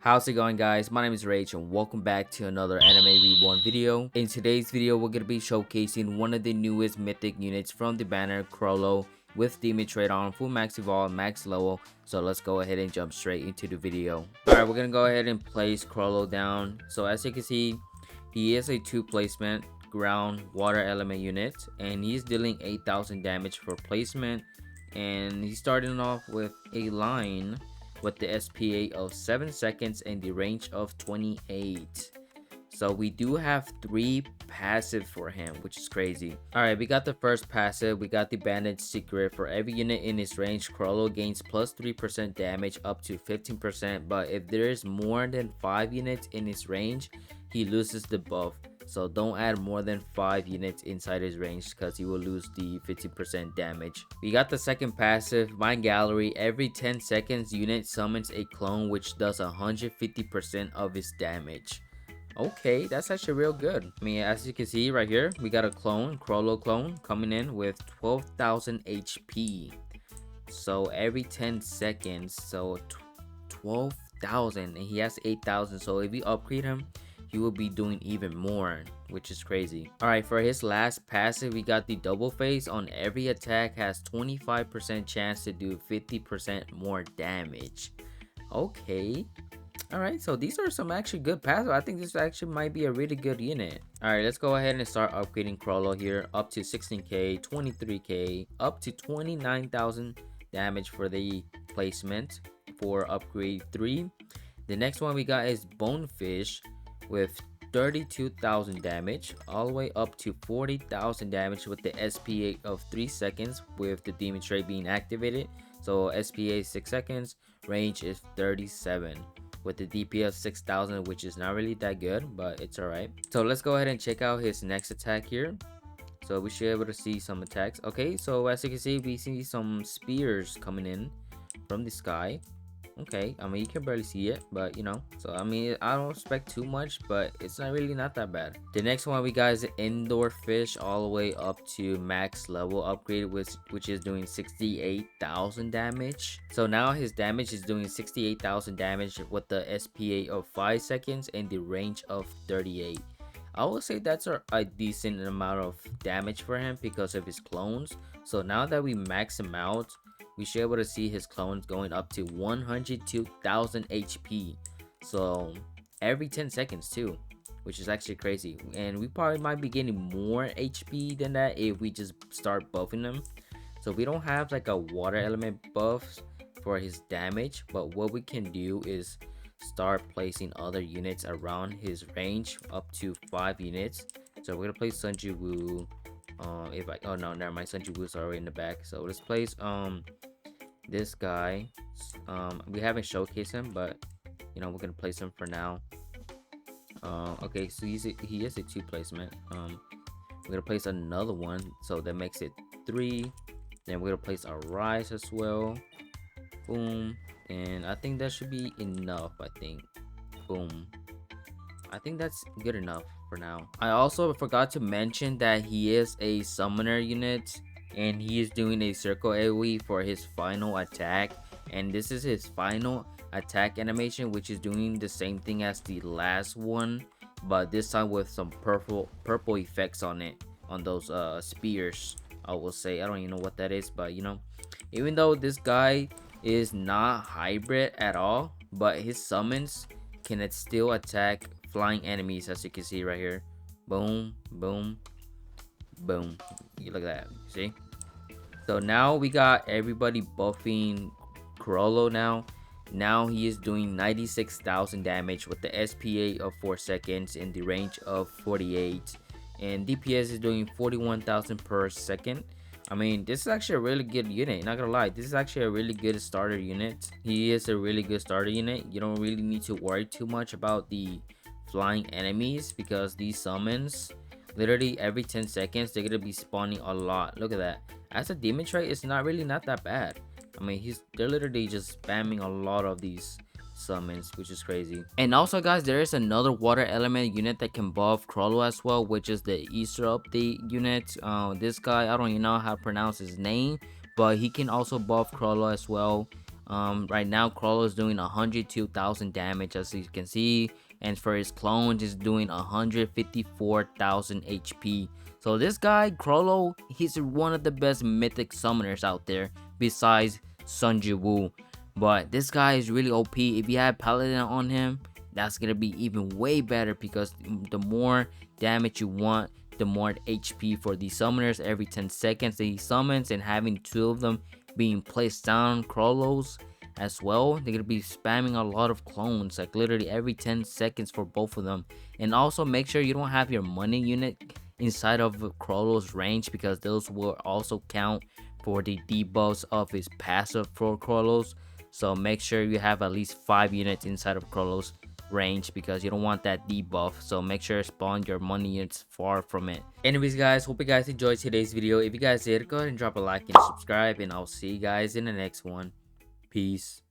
How's it going, guys? My name is Rach and welcome back to another anime reborn video. In today's video, we're going to be showcasing one of the newest mythic units from the banner, Chrollo, with Demon Trade on full max evolve, max level. So let's go ahead and jump straight into the video. Alright, we're going to go ahead and place Chrollo down. So as you can see, he is a 2 placement ground water element unit and he's dealing 8,000 damage for placement, and he's starting off with a line with the SPA of 7 seconds and the range of 28. So we do have 3 passive for him, which is crazy. Alright, we got the first passive. We got the Bandage Secret. For every unit in his range, Chrollo gains plus 3% damage up to 15%, but if there is more than 5 units in his range, he loses the buff. So don't add more than 5 units inside his range because he will lose the 50% damage. We got the second passive, Mind Gallery. Every 10 seconds, unit summons a clone which does 150% of his damage. Okay, that's actually real good. I mean, as you can see right here, we got a clone, Chrollo clone, coming in with 12,000 HP. So every 10 seconds, so 12,000, and he has 8,000. So if you upgrade him, he will be doing even more, which is crazy. Alright, for his last passive, we got the double face. On every attack has 25% chance to do 50% more damage. Okay. Alright, so these are some actually good passive. I think this actually might be a really good unit. Alright, let's go ahead and start upgrading Chrollo here. Up to 16k, 23k, up to 29,000 damage for the placement for upgrade 3. The next one we got is Bonefish with 32,000 damage all the way up to 40,000 damage with the SPA of 3 seconds with the Demon Trait being activated. So SPA 6 seconds, range is 37 with the DPS 6,000, which is not really that good, but it's alright. So let's go ahead and check out his next attack here. So we should be able to see some attacks. Okay, so as you can see, we see some spears coming in from the sky. Okay, I mean, you can barely see it, but you know, so I mean, I don't expect too much, but it's not that bad. The next one we got is Indoor Fish, all the way up to max level upgrade, which is doing 68,000 damage. So now his damage is doing 68,000 damage with the SPA of 5 seconds and the range of 38. I will say that's a decent amount of damage for him because of his clones. So now that we max him out, we should be able to see his clones going up to 102,000 HP. So every 10 seconds too, which is actually crazy. And we probably might be getting more HP than that if we just start buffing them. So we don't have like a water element buff for his damage, but what we can do is start placing other units around his range up to 5 units. So we're gonna place Sunju Wu. Oh no, never mind, Sunju Wu's already in the back. So let's place this guy. We haven't showcased him, but you know, we're gonna place him for now. Okay, so he is a 2 placement. We're gonna place another one, so that makes it 3. Then we're gonna place a Rise as well. Boom. And I think that should be enough. I think. Boom. I think that's good enough for now. I also forgot to mention that he is a summoner unit, and he is doing a circle AoE for his final attack, and this is his final attack animation, which is doing the same thing as the last one, but this time with some purple effects on it, on those spears. I will say, I don't even know what that is, but you know, even though this guy is not hybrid at all, but his summons can still attack flying enemies, as you can see right here. Boom, boom, boom. You look at that, see? So now we got everybody buffing Chrollo now he is doing 96,000 damage with the SPA of 4 seconds in the range of 48, and DPS is doing 41,000 per second. I mean, this is actually a really good unit, not gonna lie. This is actually a really good starter unit. He is a really good starter unit. You don't really need to worry too much about the flying enemies because these summons, literally every 10 seconds, they're gonna be spawning a lot. Look at that. As a demon trait, it's not that bad. I mean, they're literally just spamming a lot of these summons, which is crazy. And also, guys, there is another water element unit that can buff Chrollo as well, which is the Easter update unit. This guy, I don't even know how to pronounce his name, but he can also buff Chrollo as well. Right now Chrollo is doing 102,000 damage, as you can see, and for his clones is doing 154,000 HP. So this guy Chrollo, he's one of the best mythic summoners out there besides Sun Jiwoo. But this guy is really OP. If you have Paladin on him, that's gonna be even way better, because the more damage you want, the more HP for these summoners. Every 10 seconds that he summons, and having 2 of them being placed down Chrollos as well, they're gonna be spamming a lot of clones, like literally every 10 seconds for both of them. And also make sure you don't have your money unit inside of Chrollo's range, because those will also count for the debuffs of his passive for Chrollos. So make sure you have at least 5 units inside of Chrollo's range, because you don't want that debuff. So make sure spawn your money units far from it. Anyways guys, hope you guys enjoyed today's video. If you guys did, go ahead and drop a like and subscribe, and I'll see you guys in the next one. Peace.